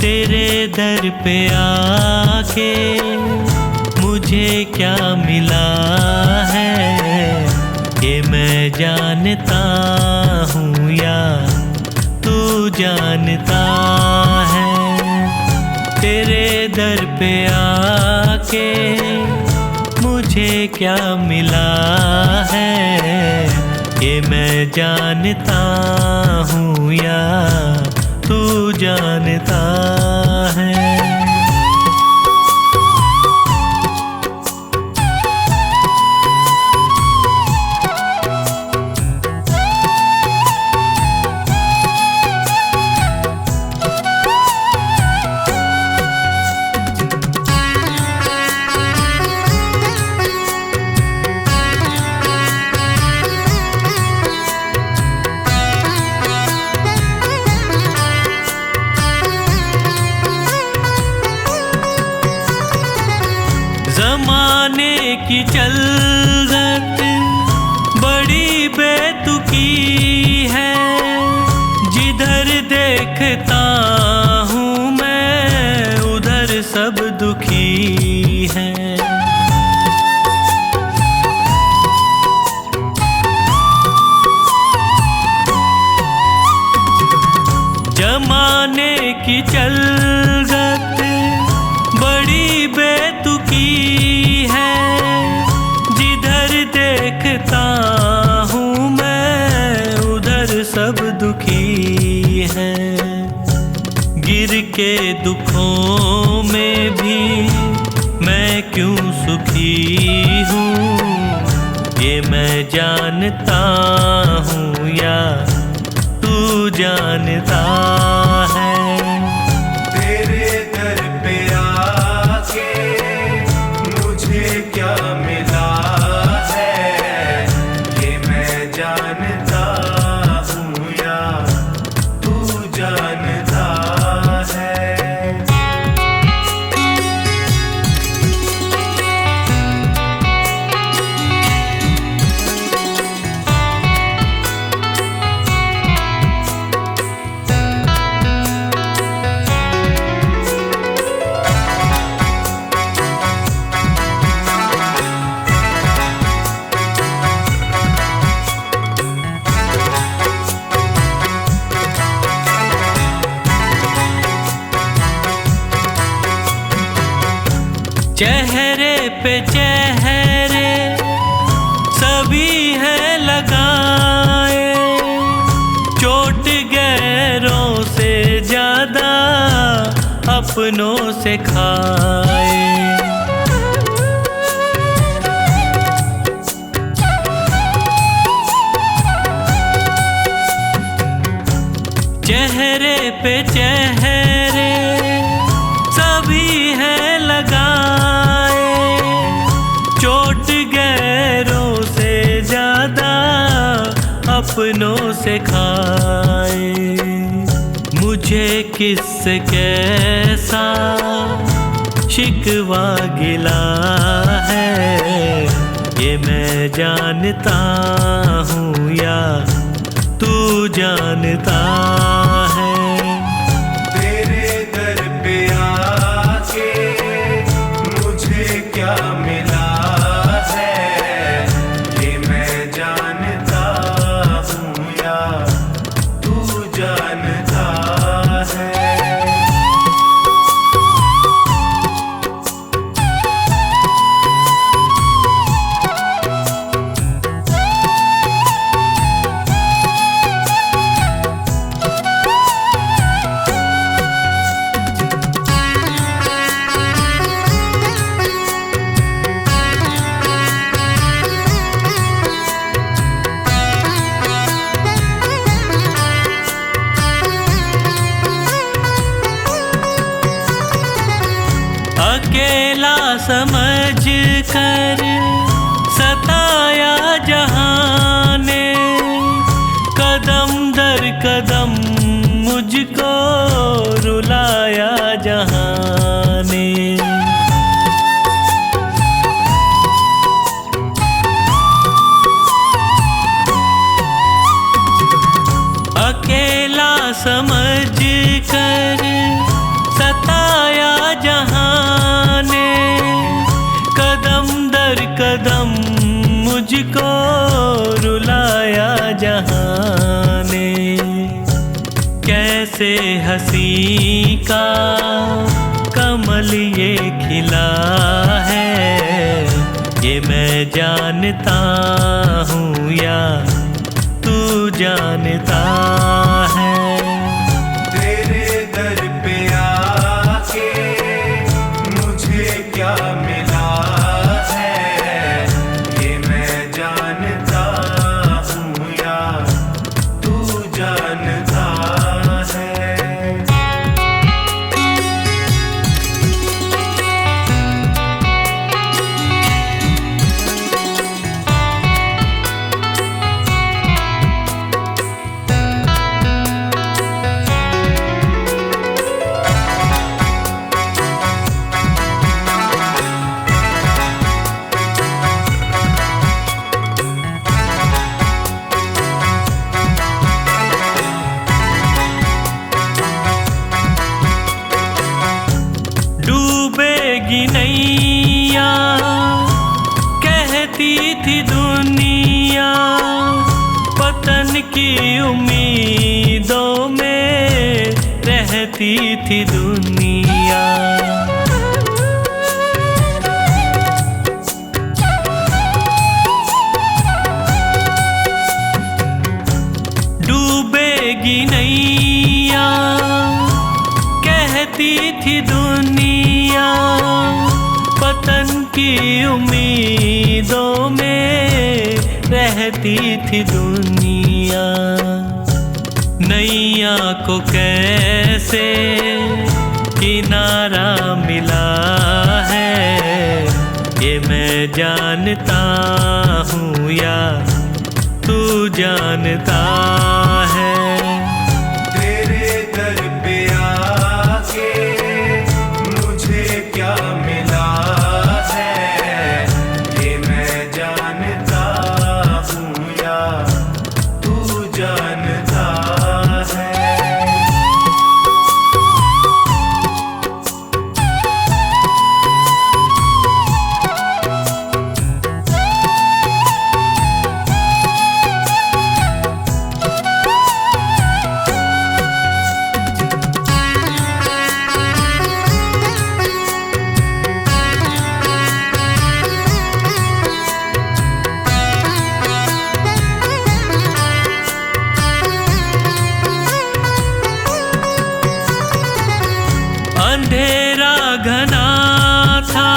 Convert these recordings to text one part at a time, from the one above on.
तेरे दर पे आके मुझे क्या मिला है, ये मैं जानता हूँ या तू जानता है। तेरे दर पे आके मुझे क्या मिला है, ये मैं जानता हूँ या तू जानता है। ज़माने की चलत बड़ी बेतुकी है, जिधर देखता हूँ मैं उधर सब दुखी है। ज़माने की चलत बड़ी बेतुकी है, जिधर देखता हूँ मैं उधर सब दुखी है। गिर के दुखों में भी मैं क्यों सुखी हूँ, ये मैं जानता हूँ या तू जानता है। क्या मिला है, ये मैं जानता हूँ या तू जानता है। चेहरे पे चेहरे सभी है लगाए, चोट गैरों से ज्यादा अपनों से खाए। चेहरे पे चेहरे सभी है लगाए, चोट गैरों से ज्यादा अपनों से खाए। मुझे किससे कैसा शिकवा गिला है, ये मैं जानता हूँ या तू जानता है। तेरे दर पे आके मुझे क्या मिला है, ये मैं जानता हूँ या तू जानता है। अकेला समझ कर सताया जहाँ ने, कदम दर कदम मुझको रुलाया जहाँ ने। अकेला समझ कर कैसे हंसी का कमल ये खिला है, ये मैं जानता हूँ या तू जानता है। तेरे दर पे आके मुझे क्या मिला है, ये मैं जानता हूँ या तू जानता है। डूबेगी नैया कहती थी दुनिया, पतन की उम्मीदों में रहती थी दुनिया। डूबेगी नैया कहती थी दुनिया, पतन की उम्मीदों में रहती थी दुनिया। नैया को कैसे किनारा मिला है, ये मैं जानता हूँ या तू जानता है। तेरे दर पे आके मुझे क्या मिला है, ये मैं जानता हूँ या तू जानता है। अंधेरा घना था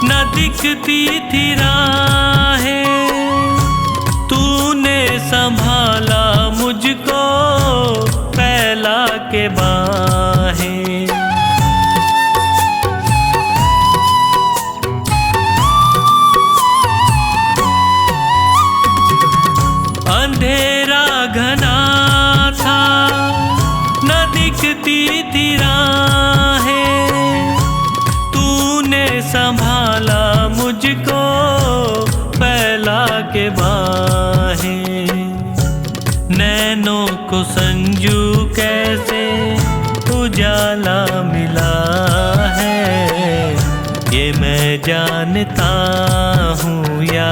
न दिखती थी राहें, तूने संभाला मुझको फैला के बाहें। अंधेरा घना था न दिखती थी राहें, तूने संभाला मुझको फैला के बाहें। नैनों को संजू कैसे उजाला मिला है, ये मैं जानता हूँ या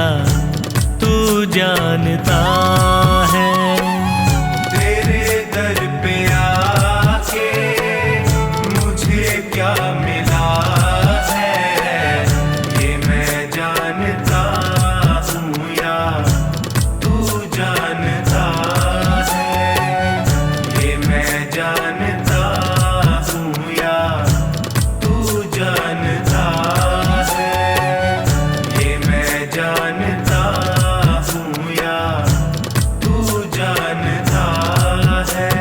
तू जानता है। तेरे दर पे आके मुझे क्या मिला है, ये मैं जानता हूँ या तू जानता है। ये मैं जानता हूँ या तू जानता है, ये मैं जानता हूँ या तू जानता है।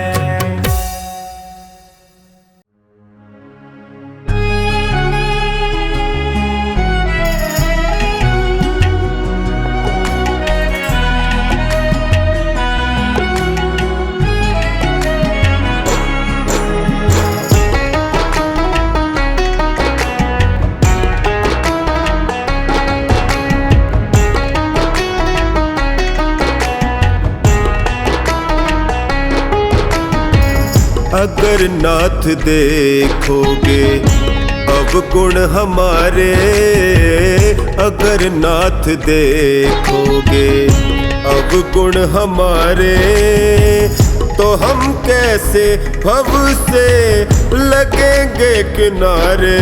अगर नाथ देखोगे अवगुण हमारे, अगर नाथ देखोगे अवगुण हमारे, तो हम कैसे भव से लगेंगे किनारे।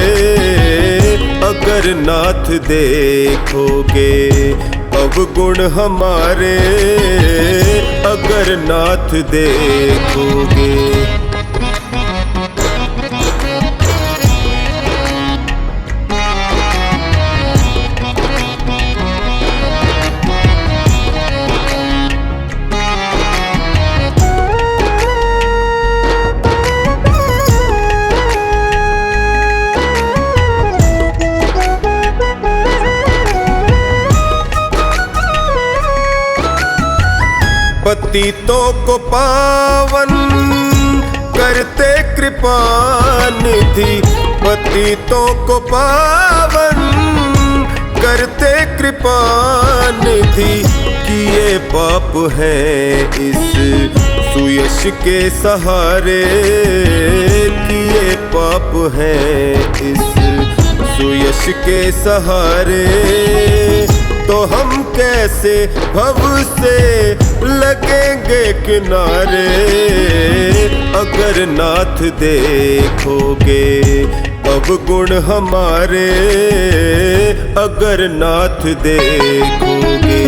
अगर नाथ देखोगे अवगुण हमारे, अगर नाथ देखोगे। पतितों को पावन करते कृपा निधि, पतितों को पावन करते कृपा निधि। किए पाप हैं इस सुयश के सहारे, किए पाप हैं इस सुयश के सहारे। तो हम कैसे भव से लगेंगे किनारे। अगर नाथ देखोगे अवगुण हमारे, अगर नाथ देखोगे।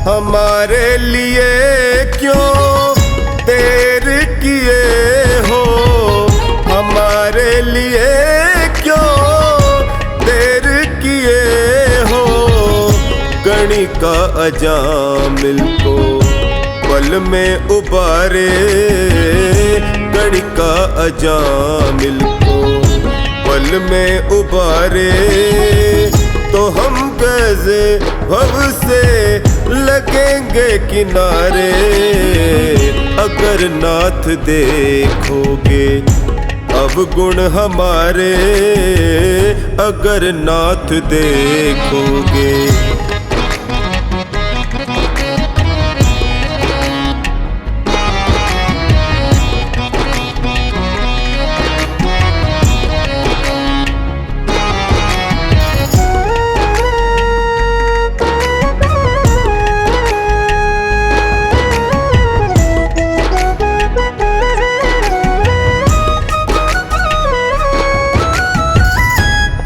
हमारे लिए क्यों देर किए हो, हमारे लिए क्यों देर किए हो। गणिका अजामिल को पल में उबारे, गणिका अजामिल को पल में उबारे। तो हम कैसे भव से लगेंगे किनारे। अगर नाथ देखोगे अवगुण हमारे, अगर नाथ देखोगे।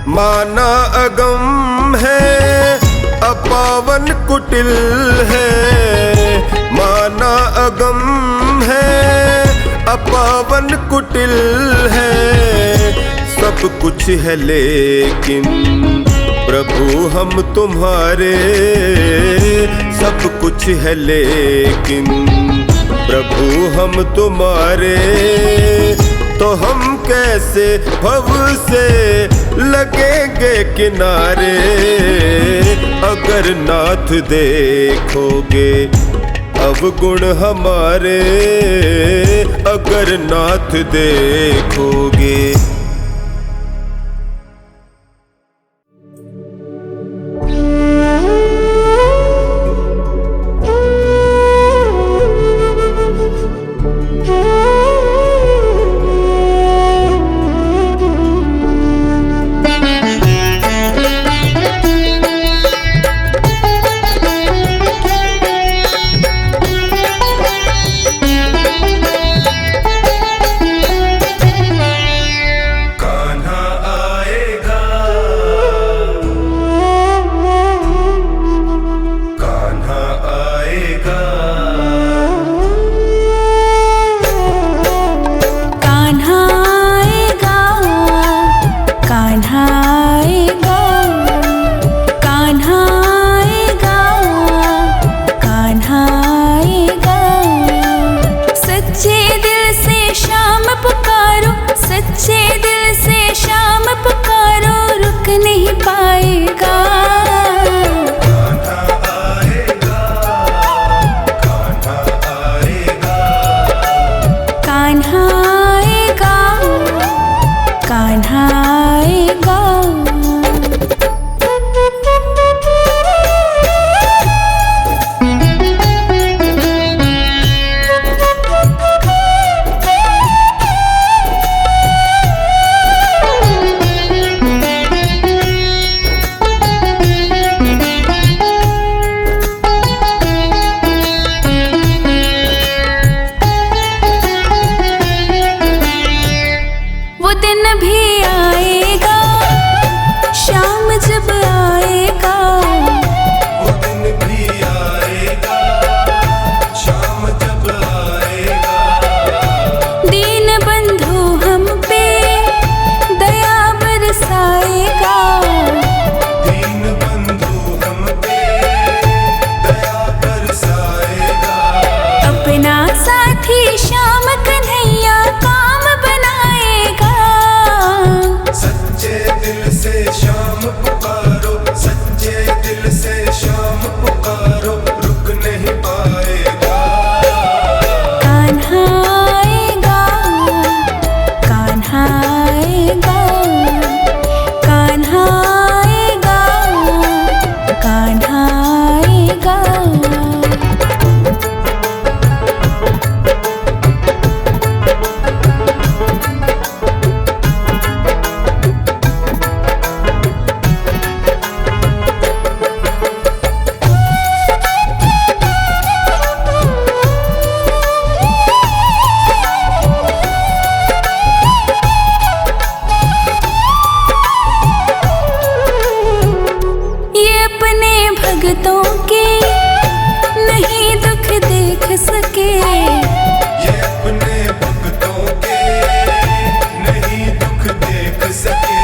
माना अगम है अपावन कुटिल है, माना अगम है अपावन कुटिल है। सब कुछ है लेकिन प्रभु हम तुम्हारे, सब कुछ है लेकिन प्रभु हम तुम्हारे। तो हम कैसे भव से लगेंगे किनारे। अगर नाथ देखोगे अवगुण हमारे, अगर नाथ देखोगे। जुगतों के नहीं दुख देख सके, ये अपने भक्तों के नहीं दुख देख सके।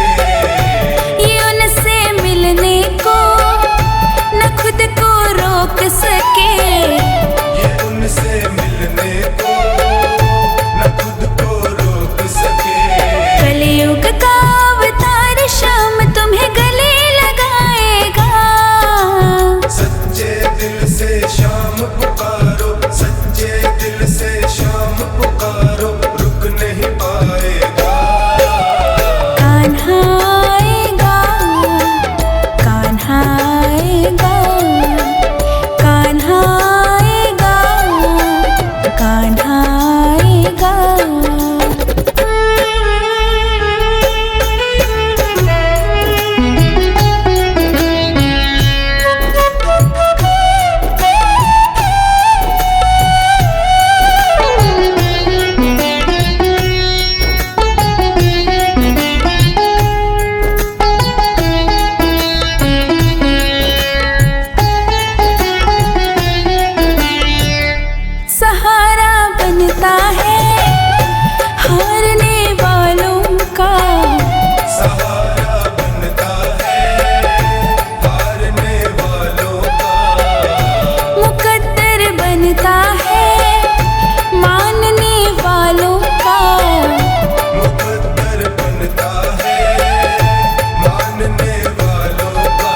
ये उनसे मिलने को न खुद को रोक सके, ये उनसे मिलने को न खुद को रोक सके। कलयुग का अवतार शाम तुम्हें गले लगाएगा, सच्चे दिल से शाम पुकारो, सच्चे दिल से शाम पुकारो, रुक नहीं पाएगा। कान्हा आएगा, कान्हा आएगा, कान्हा आएगा, कान्हा आएगा। सहारा बनता है हारने वालों का, सहारा बनता है हारने वालों का। मुकद्दर बनता है मानने वालों का, मुकद्दर बनता है मानने वालों का।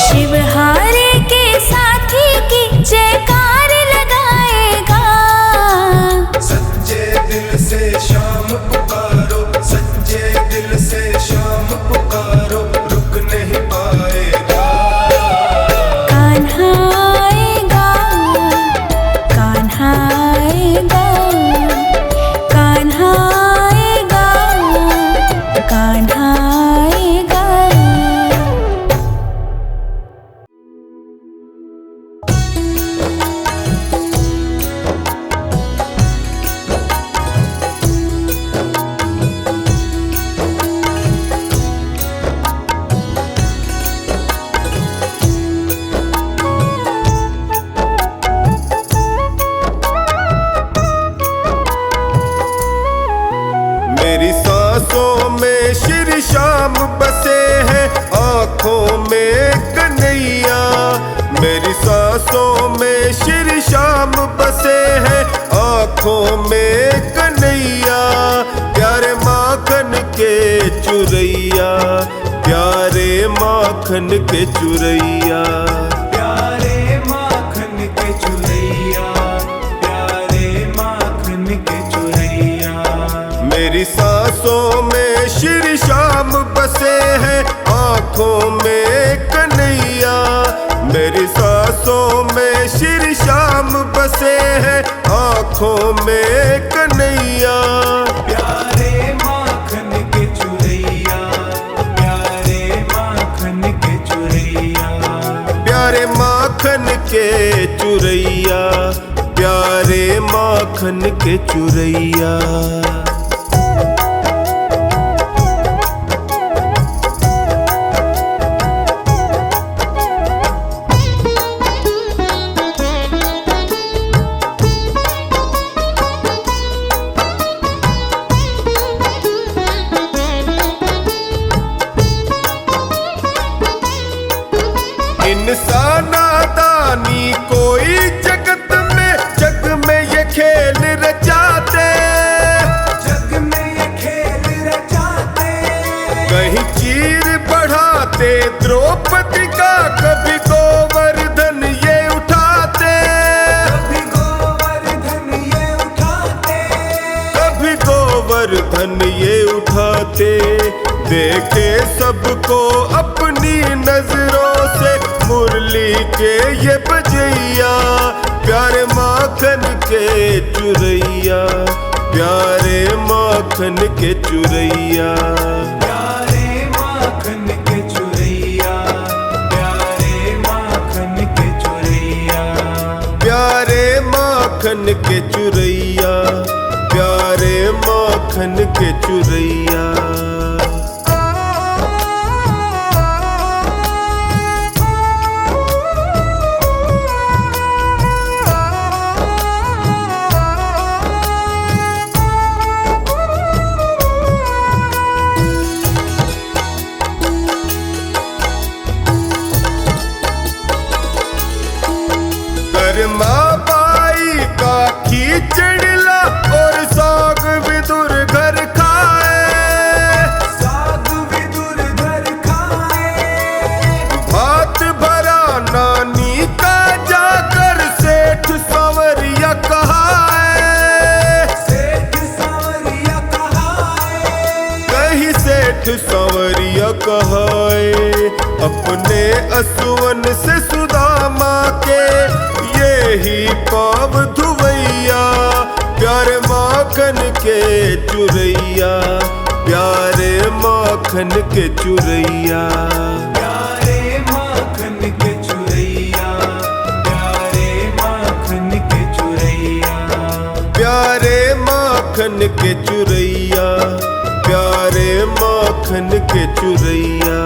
शिव हारे के साथी की जयकार लगाएगा, सच्चे दिल से शाम पुकारो, सच्चे दिल से शाम पुकारो, रुक नहीं पाएगा। कान्हा आएगा, कान्हा आएगा, कान्हा आएगा, कान्हा आएगा। मेरी सांसों में श्री श्याम बसे हैं, आँखों में कन्हैया। मेरी सांसों में श्री श्याम बसे हैं, आँखों में कन्हैया। प्यारे माखन के चुरैया, प्यारे माखन के चुरैया। प्यारे माखन के चुरैया, प्यारे माखन के चुरैया। मेरी सांसों में श्री श्याम बसे हैं, आँखों में कन्हैया। मेरी सांसों में श्री श्याम बसे हैं, आँखों में कन्हैया। प्यारे माखन के चुरैया, प्यारे माखन के चुरैया। प्यारे माखन के चुरैया, प्यारे माखन के चुरैया। इंसाना दानी कोई जगत में ये खेल रचाते, जग में ये खेल रचाते। कहीं चीर बढ़ाते द्रौपदी का, कभी गोवर्धन ये उठाते, कभी गोवर्धन ये उठाते, कभी गोवर्धन ये उठाते। देखे सबको अपनी नजरों से मुरली के ये बजैया। प्यारे माखन के चुरैया, प्यारे माखन के चुरैया। प्यारे माखन के चुरैया, प्यारे माखन के चुरैया। प्यारे माखन के चुरैया, प्यारे माखन के चुरैया। सांवरिया कहाए अपने असुवन से सुदामा के, ये ही पाव धुवैया प्यारे माखन के चुरैया, प्यारे माखन के चुरैया। प्यारे माखन के चुरैया, प्यारे माखन के चुरैया, प्यारे माखन के चुरैया, प्यारे माखन के चुरैया।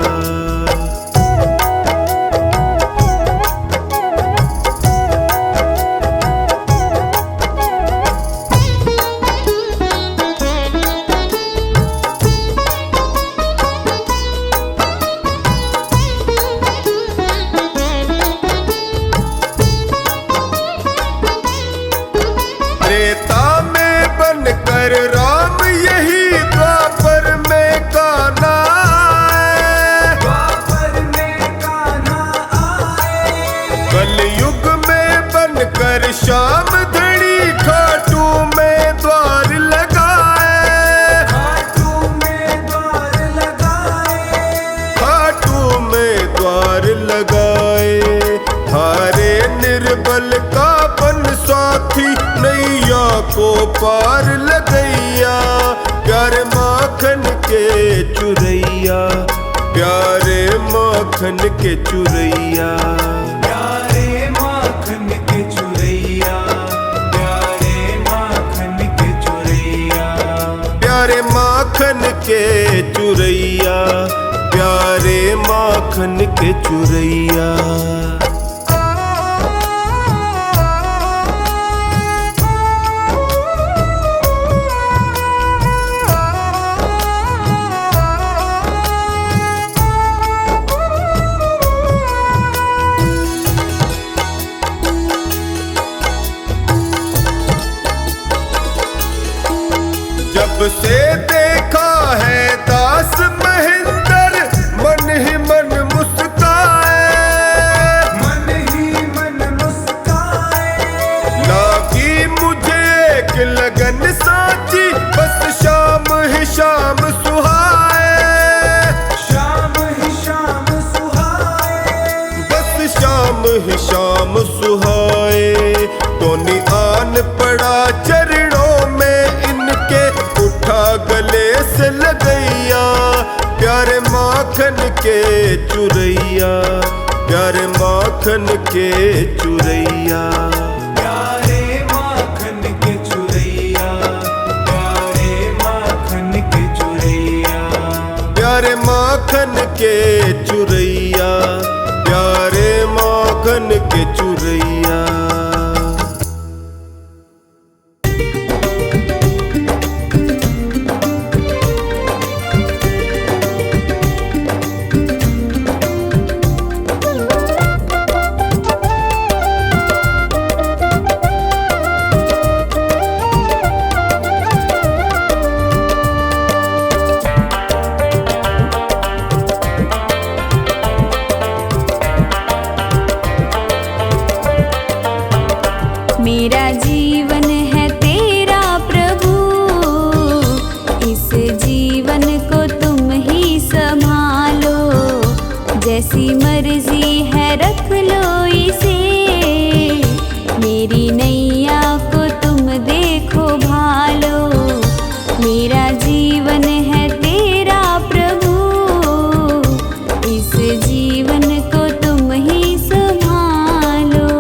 त्रेता में बनकर राम यही द्वापर में कान्हा आए, द्वापर में कान्हा आए, कलयुग में बनकर श्याम धड़ी खाटू में द्वार लगाए, खाटू में द्वार लगाए, खाटू में द्वार लगाए। हारे निर्बल का बन साथी नैया को पार लगैया, प्यारे माखन के चुरैया, प्यारे माखन के चुरैया। प्यारे माखन के चुरैया, प्यारे माखन के चुरैया, प्यारे माखन के चुरैया, प्यारे माखन के चुरैया। जब से देखा है दास महेंद्र मन ही मन मुस्काए, मन ही मन मुस्काए, लागी मुझे एक लगन साची बस शाम ही शाम सुहाए, शाम ही शाम सुहाए, बस शाम ही शाम सुहाए। तो निआन पड़ा चरणों में इनके, उठा गले से लगैया, प्यारे माखन के चुरैया, प्यारे माखन के चुरैया। प्यारे माखन के चुरैया, प्यारे माखन के चुरैया, प्यारे माखन के चुरैया, प्यारे माखन के चुरैया। मेरा जीवन है तेरा प्रभु, इस जीवन को तुम ही संभालो, जैसी मर्जी है रख लो इसे, मेरी नैया को तुम देखो भालो। मेरा जीवन है तेरा प्रभु, इस जीवन को तुम ही संभालो।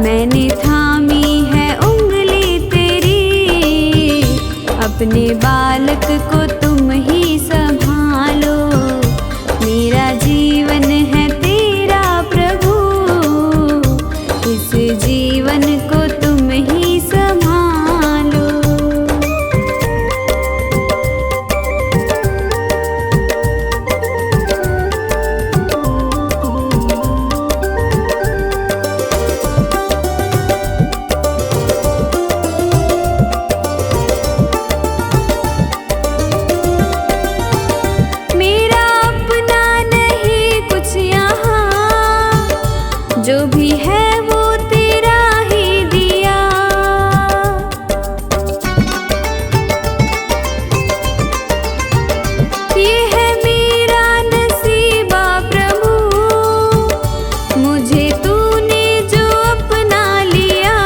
मैंने थामी है उंगली तेरी, अपने बालक को तुम ही संभालो। मेरा जी जो भी है वो तेरा ही दिया। ये है मेरा नसीबा प्रभु, मुझे तूने जो अपना लिया।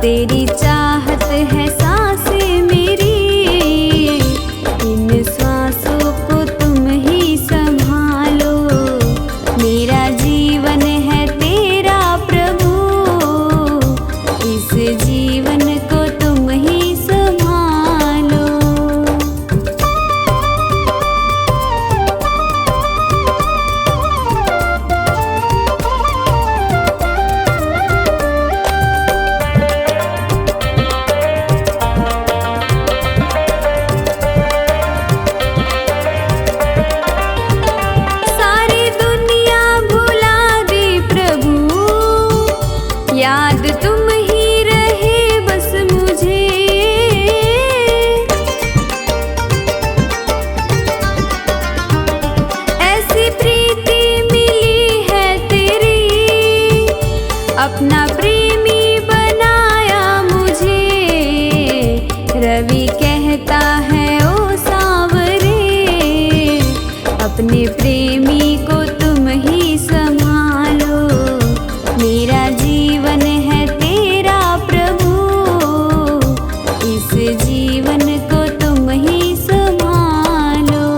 तेरी चाहत है सांसें मेरी, इन सांसों को तुम ही संभालो। मेरा जीवन है तेरा प्रभु, इस जीवन को तुम ही संभालो। सारी दुनिया भुला दे प्रभु, याद तुम ही रहे बस मुझे। ऐसी प्रीति मिली है तेरी, अपना प्रेमी बनाया मुझे। रवि कहता है ओ सांवरे, अपने प्रेमी को तुम ही संभालो। मेरा जीवन है तेरा प्रभु, इस जीवन को तुम ही संभालो।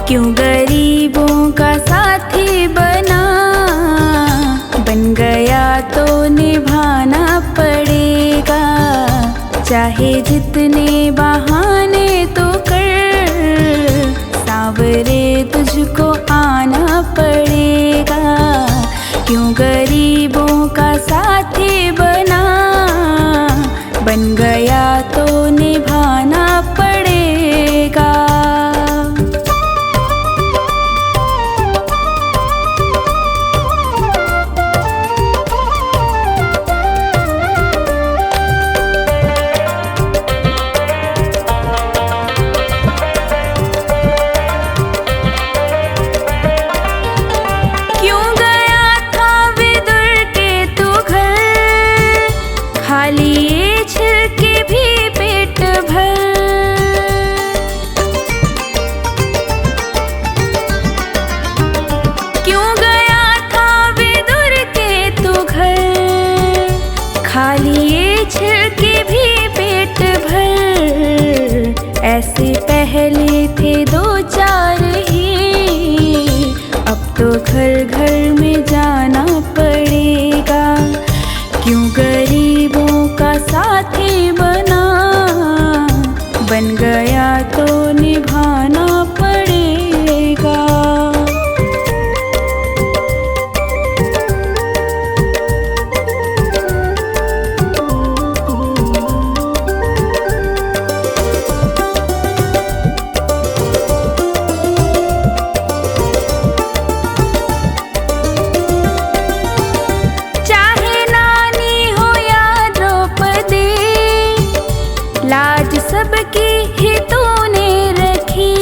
क्यों गरीबों का साथी बना, बन गया तो निभाना पड़ेगा। चाहे जितने बहाने तो कर, सांवरे तुझको आना पड़ेगा। क्यों गरीबों का साथी बना, बन गया तो निभाना पड़ेगा। क्यों गया था विदुर के तू घर, खाली ये छिलके भी पेट भर। क्यों गया था विदुर के तू घर, खाली ये छिलके भी पेट भर। ऐसे पहले थे दो चार ही, अब तो घर घर में जाना पड़ेगा। क्यों गरीबों का साथी बना, बन गया तो निभाना पड़ेगा। चाहे नानी हो या द्रौपदी, लाज सबकी ही तूने रखी।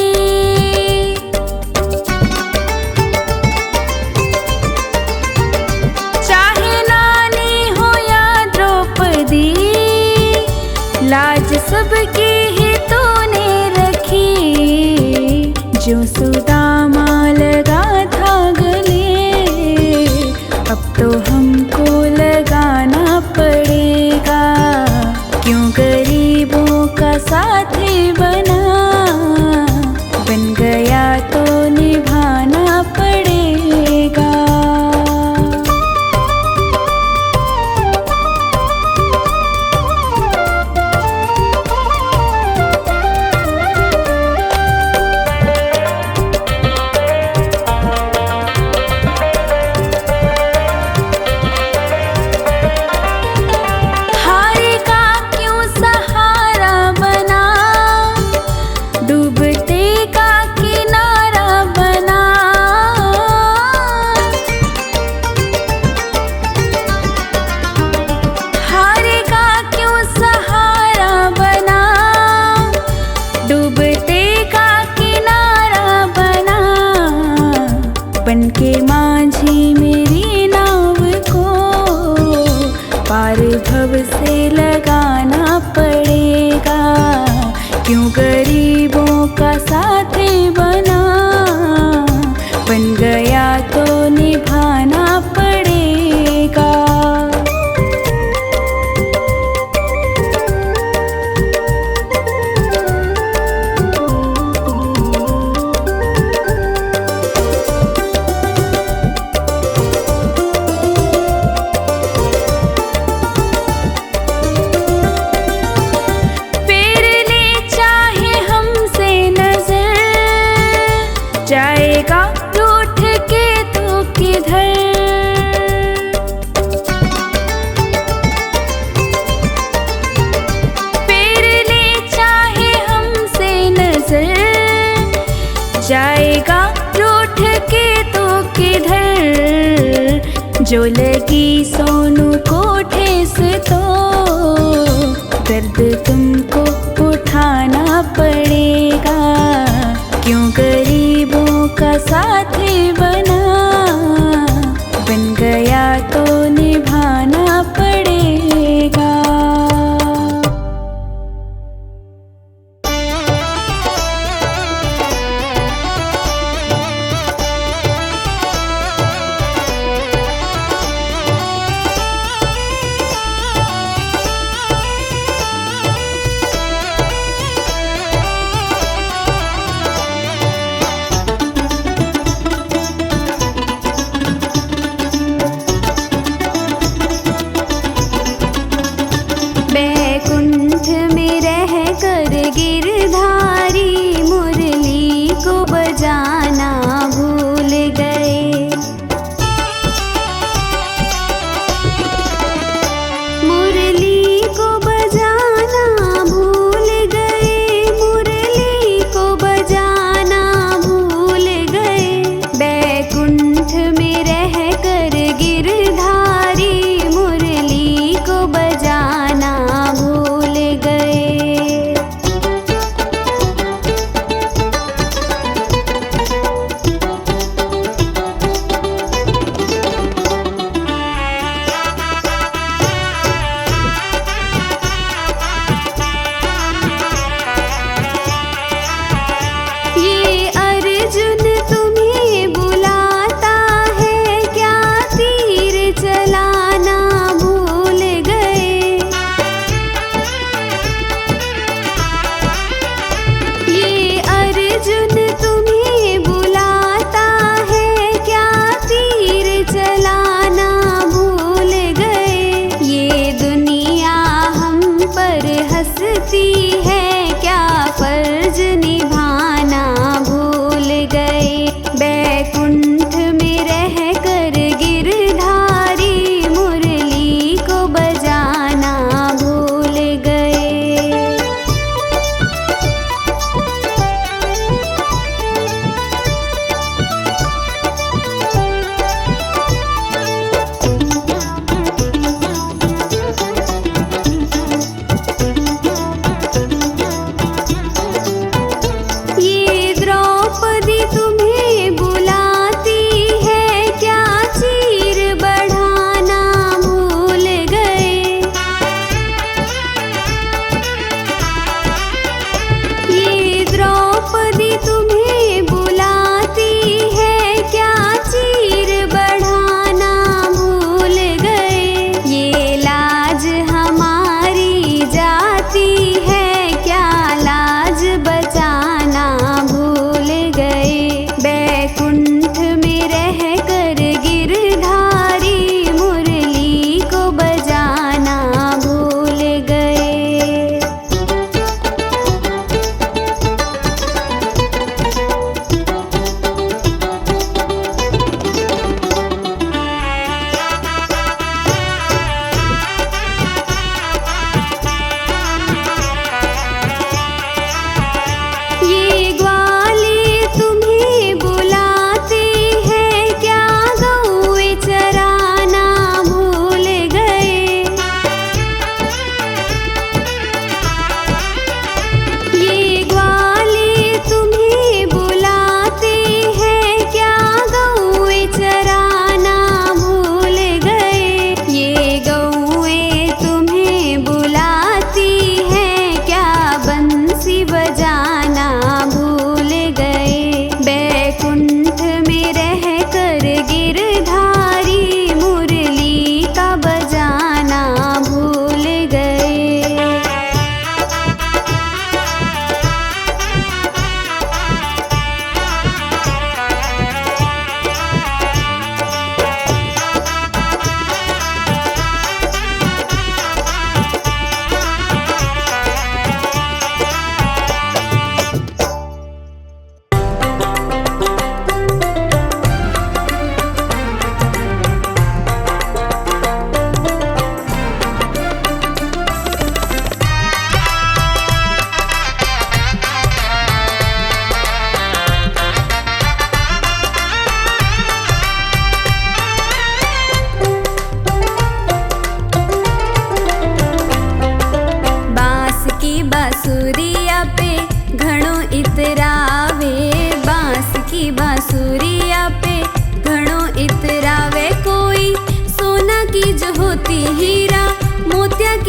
चाहे नानी हो या द्रौपदी, लाज सबकी ही तूने रखी। जो सुदामा लगा था गले, अब तो हमको लगाना पड़ेगा। क्यों गरीबों का साथी बना, बन गया तो निभाना पड़ेगा। क्यों गरीबों का साथी बना, बन गया तो निभाना पड़ेगा। फेर ले चाहे हमसे नजर, जाएगा रूठ के तू किधर। फेर ले चाहे हमसे नजर, जाएगा रूठ के तू किधर। जो लगी सोनू को ठेस तो दर्द तुमको उठाना पड़ेगा। क्यों गरीबों का साथी बना, बन गया तो निभाना पड़ेगा।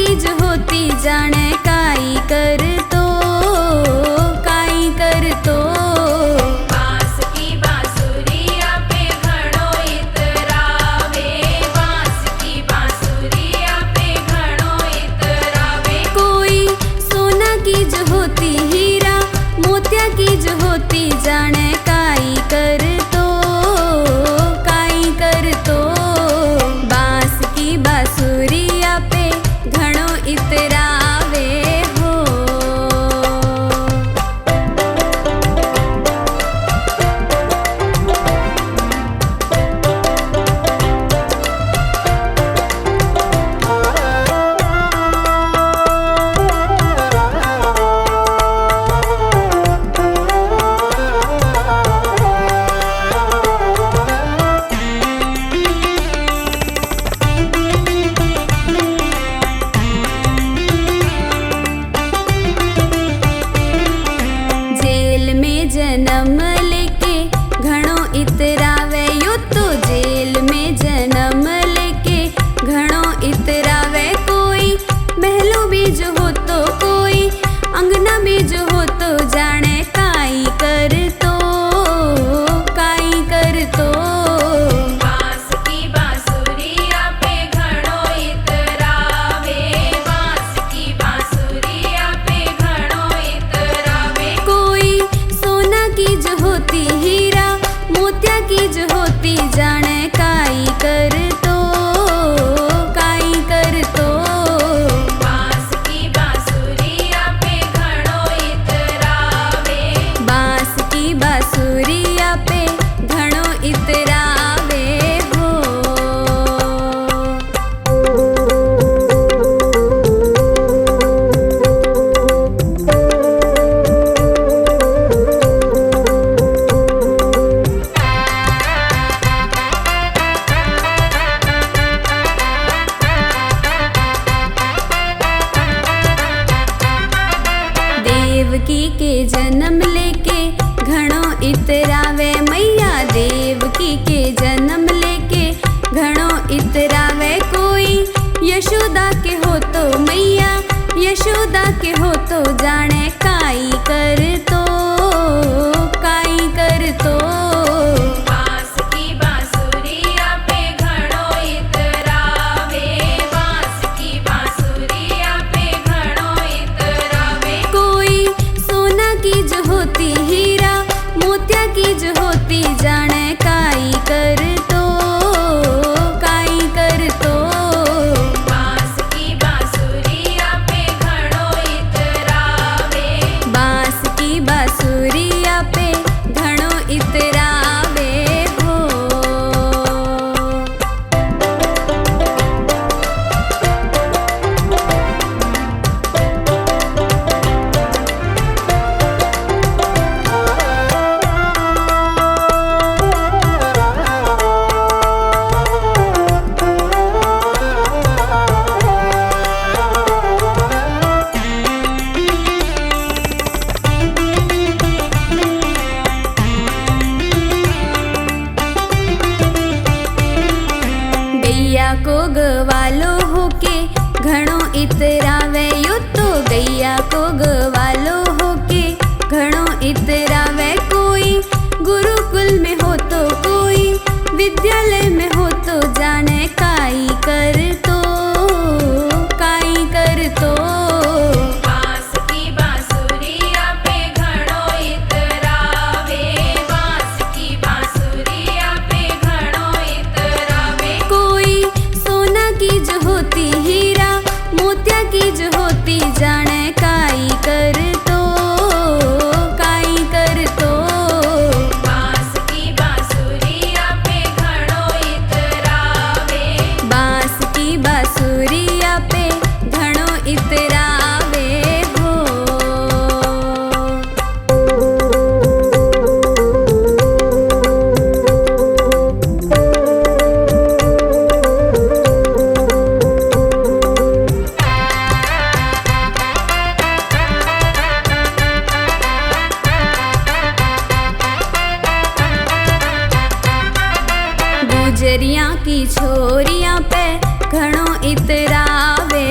कीज होती जाने काई कर तो बांस की बांसुरिया पे घणो इतरावे, बांस की बांसुरिया पे घणो इतरावे। कोई सोना कीज होती हीरा मोतिया कीज होती जाने काई कर तो बांस की बांसुरिया पे घणो इतरावे हो। जेल में जन्म लेके घणो इतरावे, यो तो जेल में जन्म लेके घणो इतरावे। कोई महलों में जो हो तो कोई अंगना में जो हो तो जाने काई कर तो बांस की बांसुरिया पे घणो इतरावे, बांस की बांसुरिया पे घणो इतरावे। कोई सोना कीज होती हीरा मोतिया कीज होती जाने काई कर तो बांस की बांसुरिया पे घणो इतरावे, बांस की बांसुरिया पे घणो इतरावे हो। देवकी के जन्म लेके घणो इतरावे, मैया देवकी के जन्म लेके घणो इतरावे। कोई यशोदा के हो तो मैया यशोदा के हो तो जाने काई कर तो बांस की बांसुरिया पे घणो इतरावे, बांस की बांसुरिया पे घणो इतरावे। कोई सोना कीज होती हीरा मोतिया कीज होती जाने काई कर तो बांस की बांसुरिया पे घणो इतरावे, बांस की बांसुरिया पे घणो इतरावे हो। गैया को गवालो होके घणो इतरावे, यो तो गैया को गवालो होके घणो इतरावे। कोई गुरुकुल में हो तो कोई विद्यालय में हो तो जाने काई कर तो बांस की बांसुरिया पे घणो इतरावे, बांस की बांसुरिया पे घणो इतरावे। कोई सोना कीज होती हीरा मोतिया कीज होती जाने काई कर तो बांस की बांसुरिया पे घणो इतरावे, बांस की बांसुरिया पे घणो इतरावे हो। गुजरिया की छोरिया पे घणो इतरावे,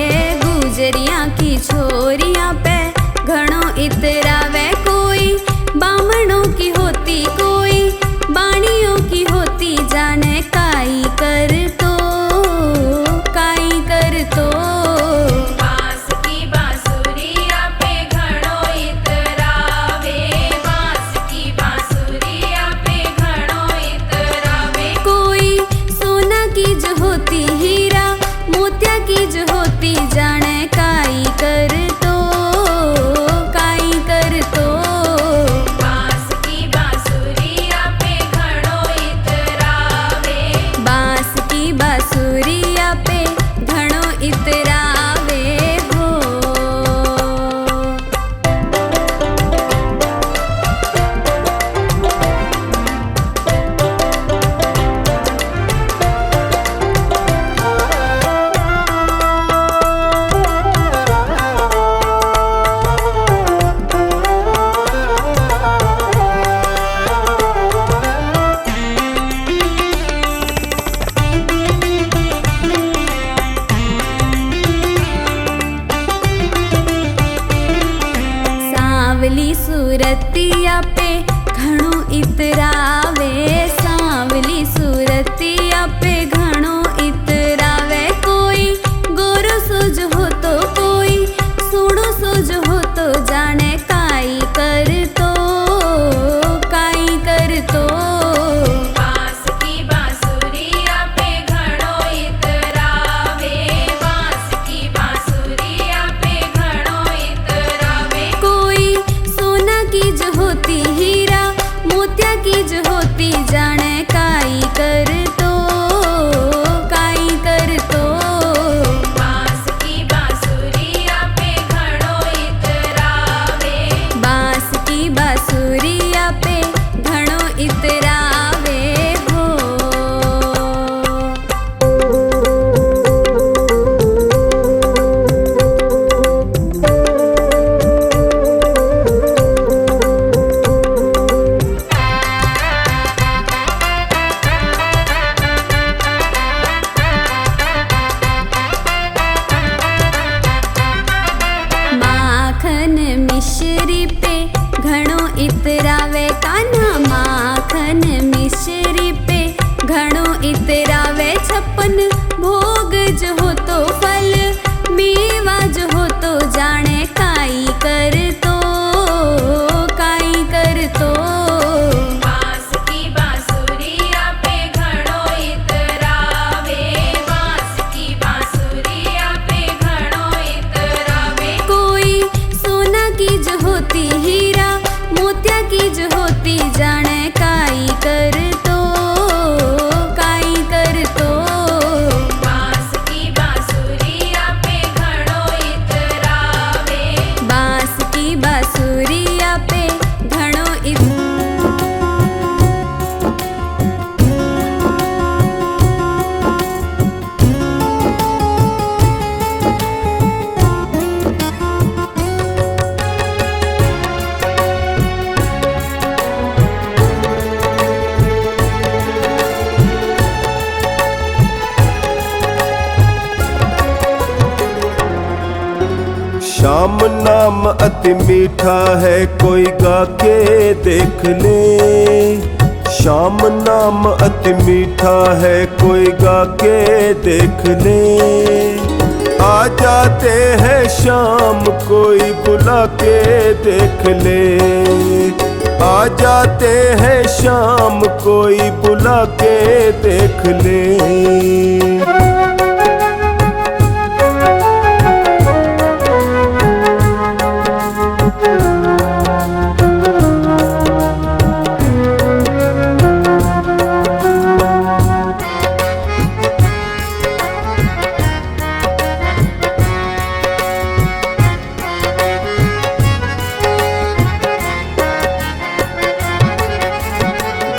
केसरी पे घणो इतरावे छप्पन भोग जो हो तो फल मेवा जो हो तो जाने काई कर तो बांस की बांसुरिया पे घणो इतरावे, बांस की बांसुरिया पे घणो इतरावे। कोई सोना की जो होती हीरा मोतिया की जो होती जाने काई कर तो बांस की बांसुरिया पे घणो इतरावे, बांस की बांसुरिया पे घणो श्याम नाम अति मीठा है, कोई गा के देख ले। श्याम नाम अति मीठा है, कोई गा के देख ले। आ जाते हैं शाम, कोई बुला के देख ले। आ जाते हैं शाम, कोई बुला के देख ले।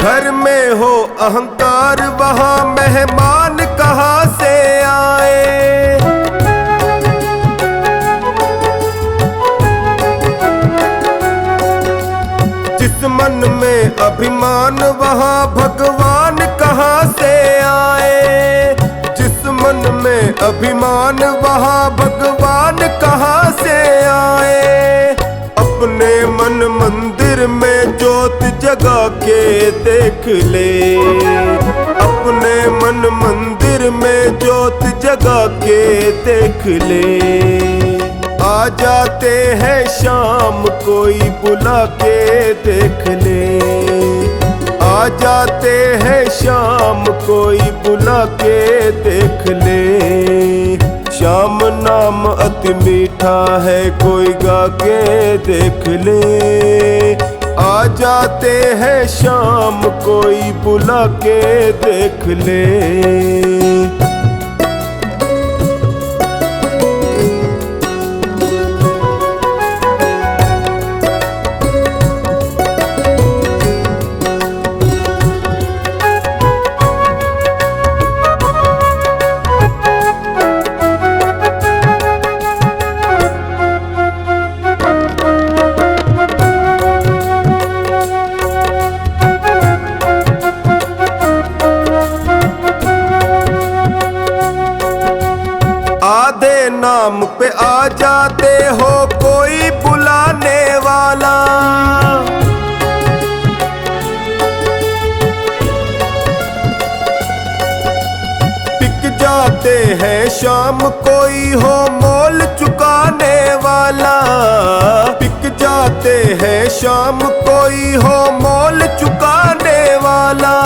घर में हो अहंकार, वहाँ मेहमान कहाँ से आए। जिस मन में अभिमान, वहाँ भगवान कहाँ से आए। जिस मन में अभिमान, वहाँ भगवान कहाँ से आए। अपने मन मंदिर में ज्योत जगा के देख ले। अपने मन मंदिर में ज्योत जगा के देख ले। आ जाते हैं शाम, कोई बुला के देख ले। आ जाते हैं शाम, कोई बुला के देख ले। श्याम नाम अति मीठा है, कोई गा के देख ले। आ जाते हैं शाम, कोई बुला के देख ले। आधे नाम पे आ जाते हो, कोई बुलाने वाला। बिक जाते हैं शाम, कोई हो मोल चुकाने वाला। बिक जाते हैं शाम, कोई हो मोल चुकाने वाला।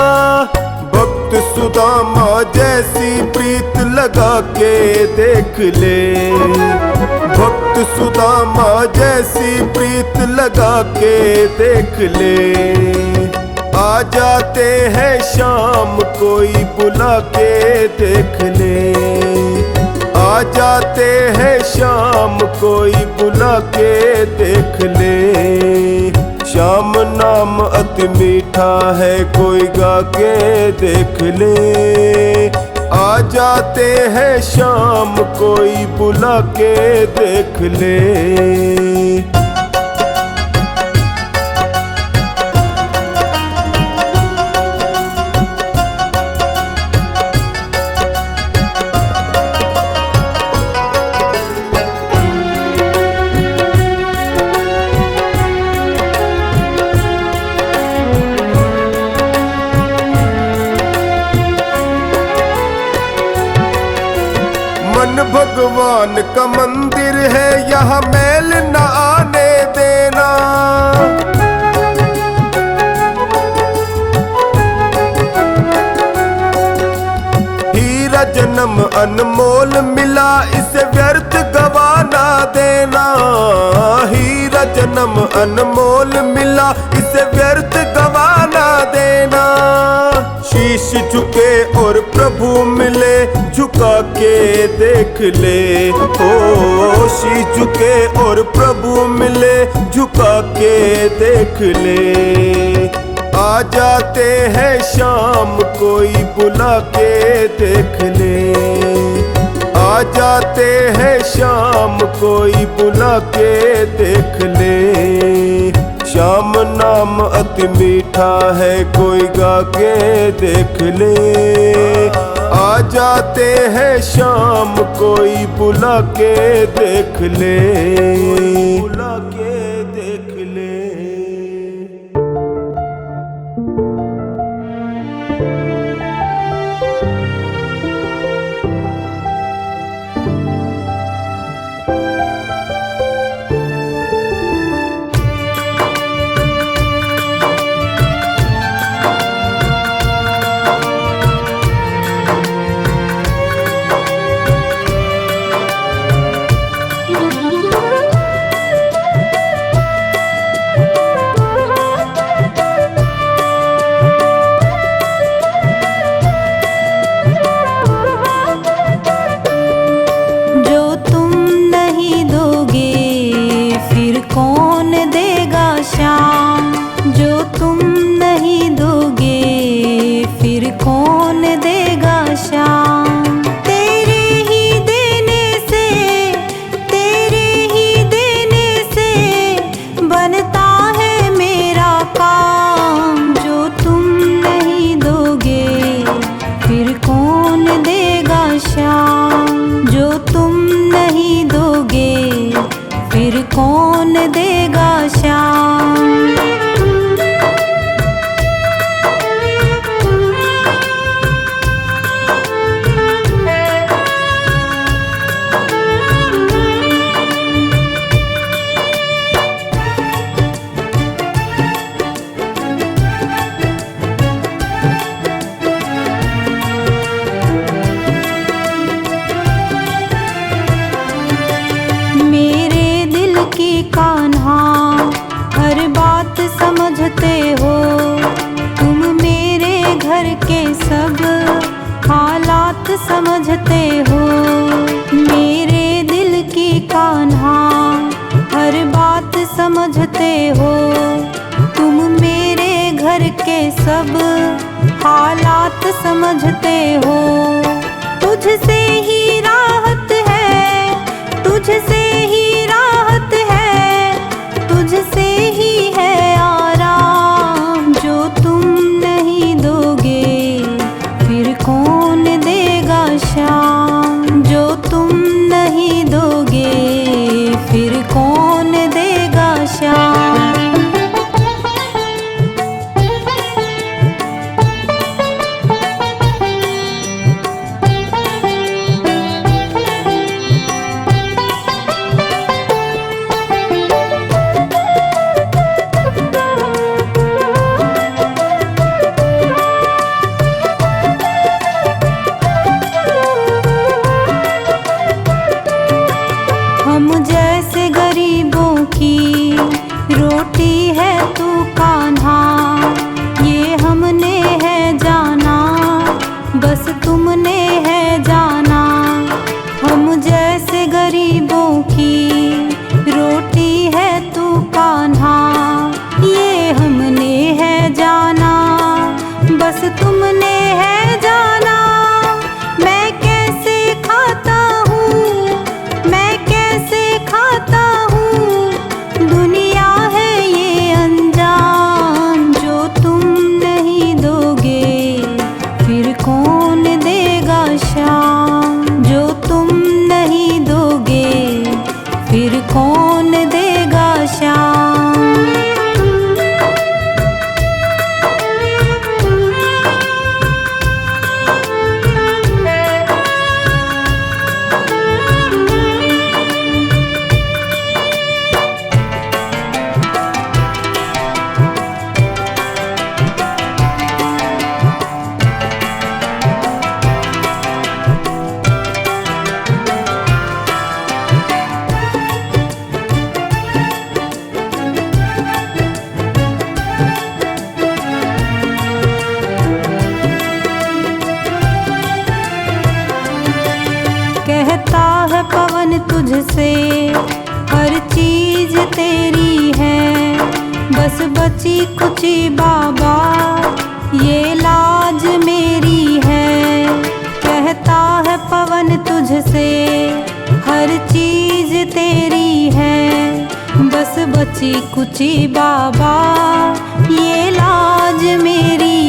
भक्त सुदामा जैसी प्रीत लगा के देख ले। भक्त सुदामा जैसी प्रीत लगा के देख ले। आ जाते हैं शाम, कोई बुला के देख ले। आ जाते हैं शाम, कोई बुला के देख ले। श्याम नाम अति मीठा है, कोई गा के देख ले। आ जाते हैं शाम, कोई बुला के देख ले। भगवान का मंदिर है, यहाँ मैल न आने देना। हीरा जन्म अनमोल मिला, इसे व्यर्थ गवाना देना। हीरा जन्म अनमोल मिला, इसे व्यर्थ गवाना देना। शीश झुके और प्रभु मिले, झुका के देख ले। ओ शीश झुके और प्रभु मिले, झुका के देख ले। आ जाते हैं शाम, कोई बुला के देख ले। आ जाते हैं शाम, कोई बुला के देख ले। श्याम नाम अति मीठा है, कोई गा के देख ले। आ जाते हैं शाम, कोई बुला के देख ले। बुला के देख ले। समझते हो मेरे दिल की कान्हा, हर बात समझते हो तुम मेरे घर के सब हालात समझते हो। तुझसे ही राहत है, तुझसे ही राहत है, तुझसे ही है आराम। जो तुम नहीं दोगे फिर कौन देगा शाम, जो तुम नहीं दोगे फिर कौन देगा शाम। तुझसे, हर चीज तेरी है। बस बची कुची बाबा ये लाज मेरी है। कहता है पवन तुझसे, हर चीज तेरी है। बस बची कुची बाबा ये लाज मेरी